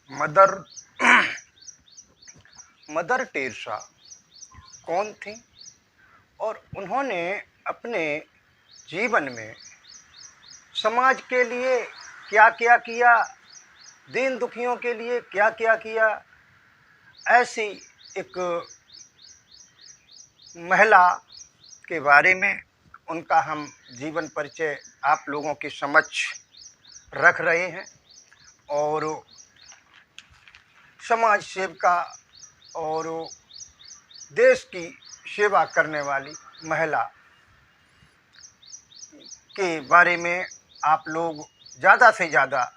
Mother mother Teresa कौन थी और उन्होंने अपने जीवन में समाज के लिए क्या क्या किया, दीन दुखियों के लिए क्या क्या किया, ऐसी एक महिला के बारे में उनका हम जीवन परिचय आप लोगों के समक्ष रख रहे हैं। और समाज सेविका और देश की सेवा करने वाली महिला के बारे में आप लोग ज़्यादा से ज़्यादा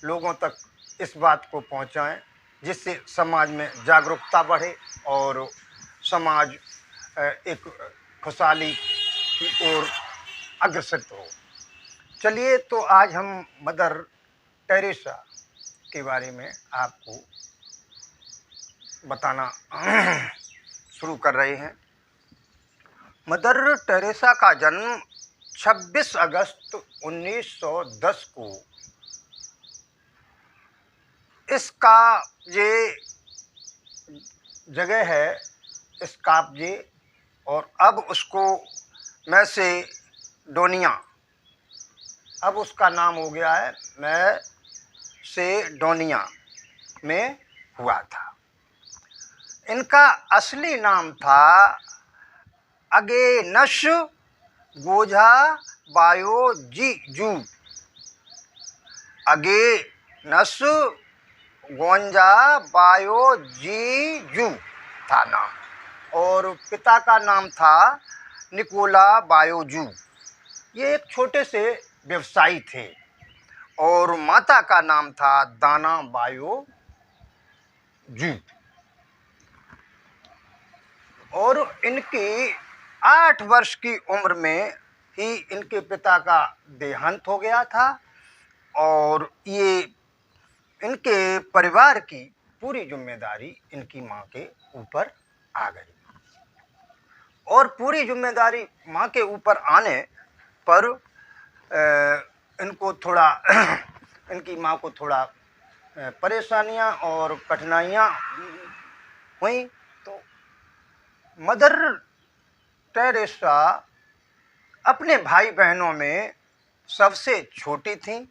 लोगों तक इस बात को पहुंचाएं, जिससे समाज में जागरूकता बढ़े और समाज एक खुशहाली की ओर अग्रसर हो। चलिए, तो आज हम मदर टेरेसा के बारे में आपको बताना शुरू कर रहे हैं। मदर टेरेसा का जन्म 26 अगस्त 1910 को इसका ये जगह है स्कापजे, और अब उसको मैसेडोनिया, अब उसका नाम हो गया है मैसेडोनिया में हुआ था। इनका असली नाम था अगेनस गोजा बायोजीजू, अगेनस गोंजा बायोजीजू था नाम, और पिता का नाम था निकोला बायोजू। ये एक छोटे से व्यवसायी थे, और माता का नाम था दाना बायोजू। और इनकी 8 वर्ष की उम्र में ही इनके पिता का देहांत हो गया था, और ये इनके परिवार की पूरी जिम्मेदारी इनकी माँ के ऊपर आ गई। और पूरी जिम्मेदारी माँ के ऊपर आने पर इनको थोड़ा इनकी माँ को थोड़ा परेशानियाँ और कठिनाइयाँ हुई। तो मदर टेरेसा अपने भाई बहनों में सबसे छोटी थी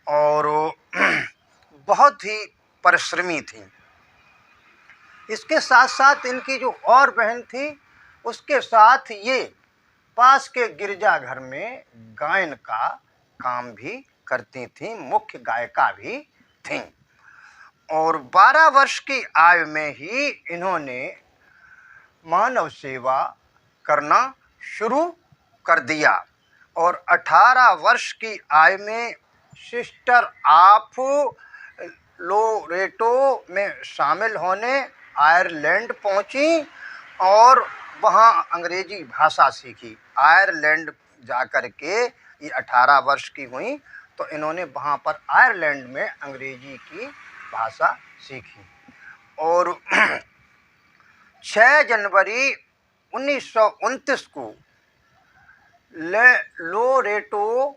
और बहुत ही परिश्रमी थी। इसके साथ साथ इनकी जो और बहन थी, उसके साथ ये पास के गिरजाघर में गायन का काम भी करती थीं, मुख्य गायिका भी थीं। और 12 वर्ष की आयु में ही इन्होंने मानव सेवा करना शुरू कर दिया, और 18 वर्ष की आयु में सिस्टर ऑफ लोरेटो में शामिल होने आयरलैंड पहुंची और वहां अंग्रेजी भाषा सीखी। आयरलैंड जाकर के ये 18 वर्ष की हुई तो इन्होंने वहां पर आयरलैंड में अंग्रेजी की भाषा सीखी। और 6 जनवरी 1929 को लोरेटो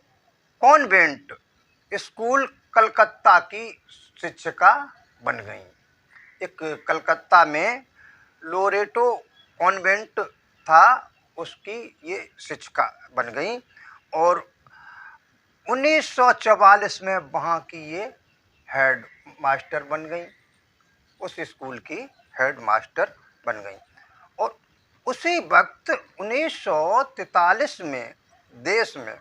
कॉन्वेंट स्कूल कलकत्ता की शिक्षिका बन गई। एक कलकत्ता में लोरेटो कॉन्वेंट था, उसकी ये शिक्षिका बन गई, और 1944 में वहाँ की ये हेड मास्टर बन गई, उस स्कूल की हेड मास्टर बन गई। और उसी वक्त 1943 में देश में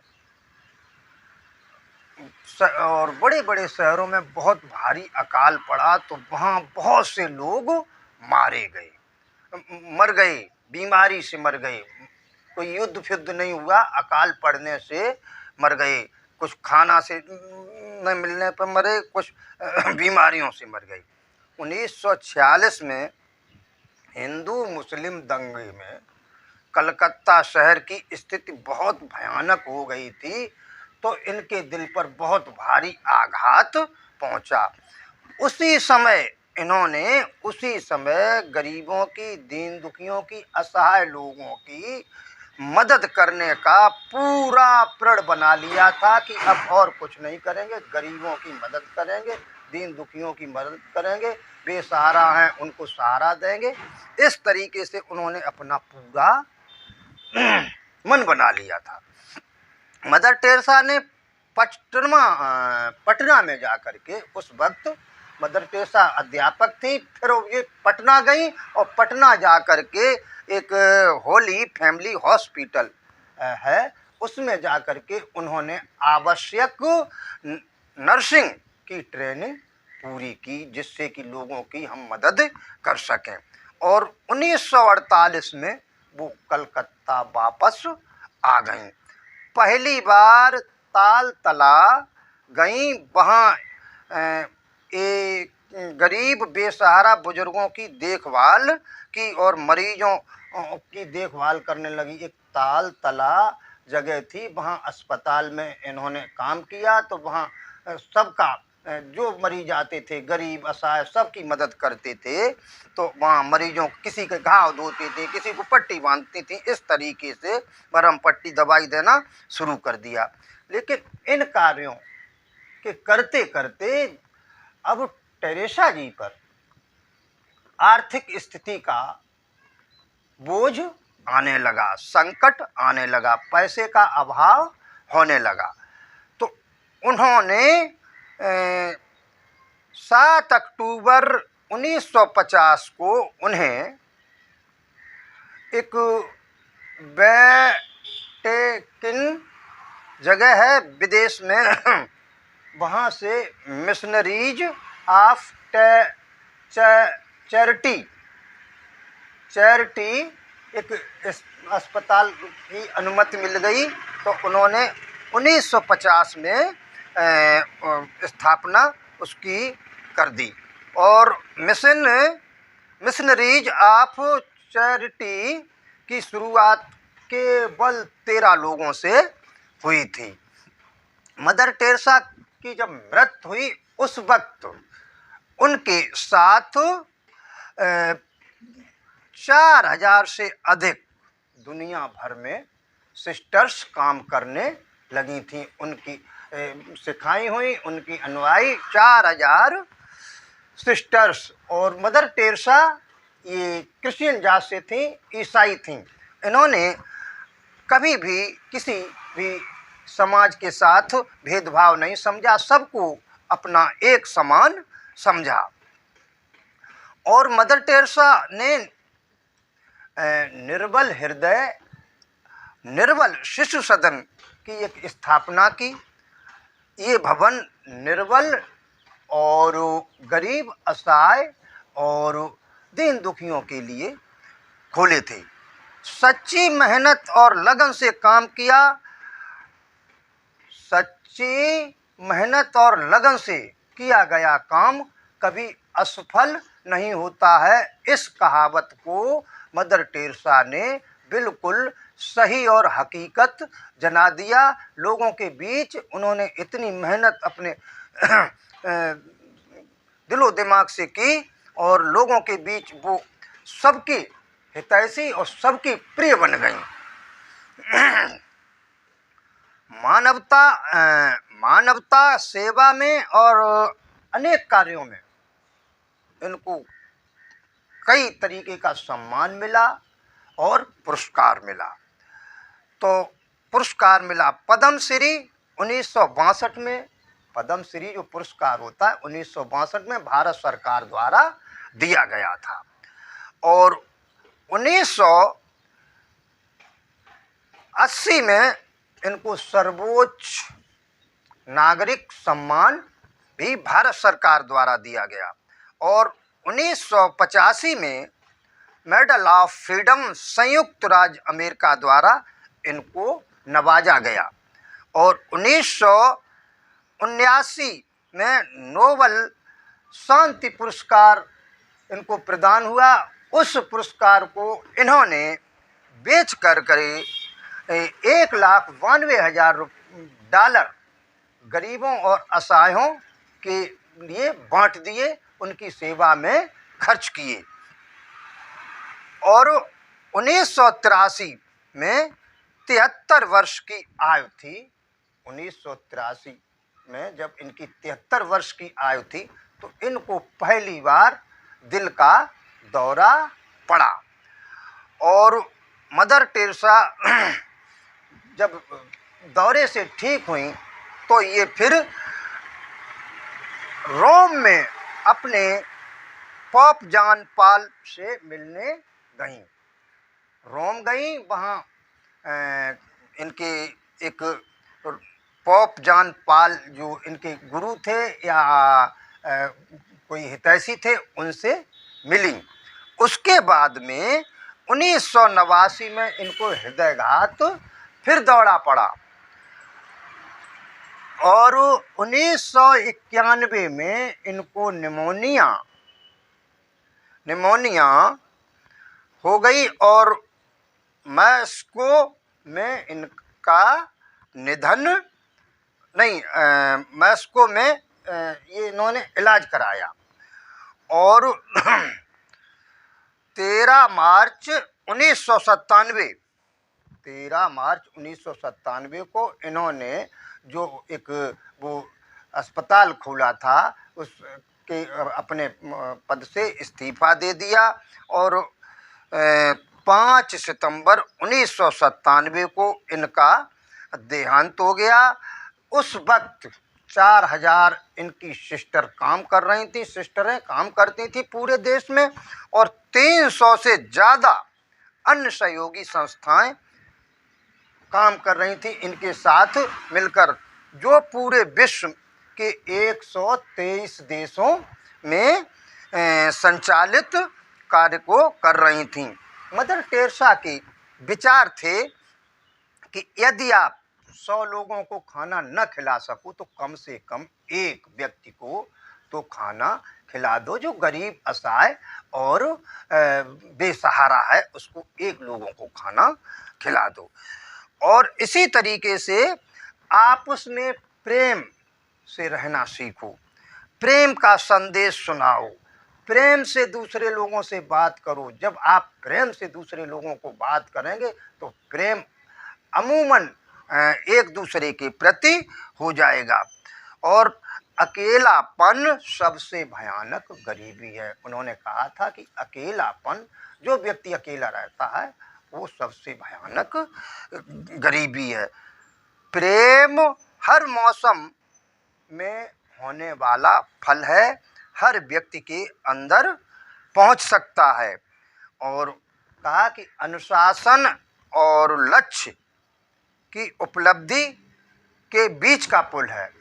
और बड़े बड़े शहरों में बहुत भारी अकाल पड़ा, तो वहाँ बहुत से लोग मर गए, बीमारी से मर गए। कोई युद्ध फिद्ध नहीं हुआ, अकाल पड़ने से मर गए। कुछ खाना से न मिलने पर मरे, कुछ बीमारियों से मर गए। 1946 में हिंदू मुस्लिम दंगे में कलकत्ता शहर की स्थिति बहुत भयानक हो गई थी, तो इनके दिल पर बहुत भारी आघात पहुंचा। उसी समय गरीबों की, दीन दुखियों की, असहाय लोगों की मदद करने का पूरा प्रण बना लिया था कि अब और कुछ नहीं करेंगे, गरीबों की मदद करेंगे, दीन दुखियों की मदद करेंगे, बेसहारा हैं उनको सहारा देंगे। इस तरीके से उन्होंने अपना पूरा मन बना लिया था। मदर टेरेसा ने पटना में जाकर के, उस वक्त मदर टेरेसा अध्यापक थी, फिर ये पटना गई और पटना जाकर के एक होली फैमिली हॉस्पिटल है, उसमें जाकर के उन्होंने आवश्यक नर्सिंग की ट्रेनिंग पूरी की, जिससे कि लोगों की हम मदद कर सकें। और 1948 में वो कलकत्ता वापस आ गईं। पहली बार तालतला गईं, वहाँ एक गरीब बेसहारा बुजुर्गों की देखभाल की और मरीजों की देखभाल करने लगी। एक तालतला जगह थी, वहाँ अस्पताल में इन्होंने काम किया, तो वहाँ सबका जो मरीज आते थे, गरीब असहाय, सबकी मदद करते थे। तो वहाँ मरीजों, किसी के घाव धोते थे, किसी को पट्टी बांधती थी, इस तरीके से मरहम पट्टी दवाई देना शुरू कर दिया। लेकिन इन कार्यों के करते करते अब टेरेसा जी पर आर्थिक स्थिति का बोझ आने लगा, संकट आने लगा, पैसे का अभाव होने लगा। तो उन्होंने 7 अक्टूबर 1950 को उन्हें एक वेटिकन जगह है विदेश में, वहाँ से मिशनरीज ऑफ चैरिटी एक अस्पताल की अनुमति मिल गई। तो उन्होंने 1950 में स्थापना उसकी कर दी। और मिशनरीज ऑफ चैरिटी की शुरुआत केवल 13 लोगों से हुई थी। मदर टेरेसा की जब मृत्यु हुई, उस वक्त उनके साथ 4000 से अधिक दुनिया भर में सिस्टर्स काम करने लगी थी। उनकी सिखाई हुई, उनकी अनुयायी 4000 सिस्टर्स। और मदर टेरेसा ये क्रिश्चियन जात से थी, ईसाई थी। इन्होंने कभी भी किसी भी समाज के साथ भेदभाव नहीं समझा, सबको अपना एक समान समझा। और मदर टेरेसा ने निर्बल हृदय, निर्बल शिशु सदन की एक स्थापना की। ये भवन निर्बल और गरीब, असहाय और दीन दुखियों के लिए खोले थे। सच्ची मेहनत और लगन से काम किया, सच्ची मेहनत और लगन से किया गया काम कभी असफल नहीं होता है। इस कहावत को मदर टेरेसा ने बिल्कुल सही और हकीकत जना दिया। लोगों के बीच उन्होंने इतनी मेहनत अपने दिलो दिमाग से की और लोगों के बीच वो सबकी हितैषी और सबकी प्रिय बन गई। मानवता सेवा में और अनेक कार्यों में इनको कई तरीके का सम्मान मिला और पुरस्कार मिला। तो पुरस्कार मिला पद्मश्री 1962 में। पद्मश्री जो पुरस्कार होता है 1962 में भारत सरकार द्वारा दिया गया था। और 1980 में इनको सर्वोच्च नागरिक सम्मान भी भारत सरकार द्वारा दिया गया। और 1985 में मेडल ऑफ फ्रीडम संयुक्त राज्य अमेरिका द्वारा इनको नवाजा गया। और 1979 में नोबेल शांति पुरस्कार इनको प्रदान हुआ। उस पुरस्कार को इन्होंने बेच कर 1,92,000 डॉलर गरीबों और असहायों के लिए बांट दिए, उनकी सेवा में खर्च किए। और 1983 में 73 वर्ष की आयु थी। 1983 में जब इनकी 73 वर्ष की आयु थी तो इनको पहली बार दिल का दौरा पड़ा। और मदर टेरेसा जब दौरे से ठीक हुई तो ये फिर रोम में अपने पोप जॉन पॉल से मिलने गईं। रोम गई, वहाँ इनके एक पोप जॉन पॉल जो इनके गुरु थे या कोई हितैषी थे, उनसे मिली। उसके बाद में 1989 में इनको हृदयघात फिर दौड़ा पड़ा और 1991 में इनको निमोनिया हो गई और मॉस्को में इनका निधन नहीं, मॉस्को में ये इन्होंने इलाज कराया और 13 मार्च 1997 को इन्होंने जो एक वो अस्पताल खोला था उसके अपने पद से इस्तीफा दे दिया और 5 सितंबर 1997 को इनका देहांत हो गया। उस वक्त 4000 इनकी सिस्टरें काम करती थी पूरे देश में और 300 से ज़्यादा अन्य सहयोगी संस्थाएं काम कर रही थी इनके साथ मिलकर, जो पूरे विश्व के 123 देशों में संचालित कार्य को कर रही थीं। मदर टेरेसा के विचार थे कि यदि आप 100 लोगों को खाना न खिला सको तो कम से कम एक व्यक्ति को तो खाना खिला दो जो गरीब असहाय और बेसहारा है, उसको एक लोगों को खाना खिला दो। और इसी तरीके से आपस में प्रेम से रहना सीखो, प्रेम का संदेश सुनाओ, प्रेम से दूसरे लोगों से बात करो। जब आप प्रेम से दूसरे लोगों को बात करेंगे तो प्रेम अमूमन एक दूसरे के प्रति हो जाएगा। और अकेलापन सबसे भयानक गरीबी है। उन्होंने कहा था कि अकेलापन, जो व्यक्ति अकेला रहता है वो सबसे भयानक गरीबी है। प्रेम हर मौसम में होने वाला फल है, हर व्यक्ति के अंदर पहुंच सकता है। और कहा कि अनुशासन और लक्ष्य की उपलब्धि के बीच का पुल है।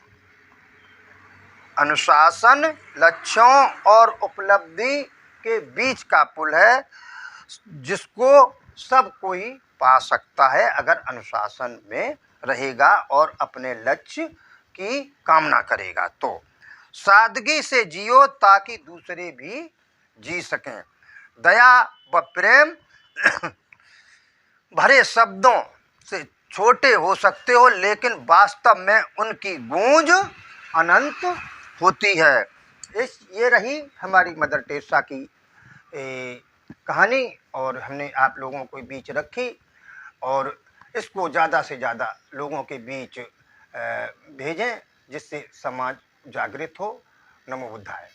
अनुशासन लक्ष्यों और उपलब्धि के बीच का पुल है, जिसको सब कोई पा सकता है अगर अनुशासन में रहेगा और अपने लक्ष्य की कामना करेगा। तो सादगी से जियो ताकि दूसरे भी जी सकें। दया व प्रेम भरे शब्दों से छोटे हो सकते हो, लेकिन वास्तव में उनकी गूंज अनंत होती है। ये रही हमारी मदर टेरेसा की कहानी और हमने आप लोगों के बीच रखी और इसको ज़्यादा से ज़्यादा लोगों के बीच भेजें जिससे समाज जागृत हो। नमो बुद्धाय।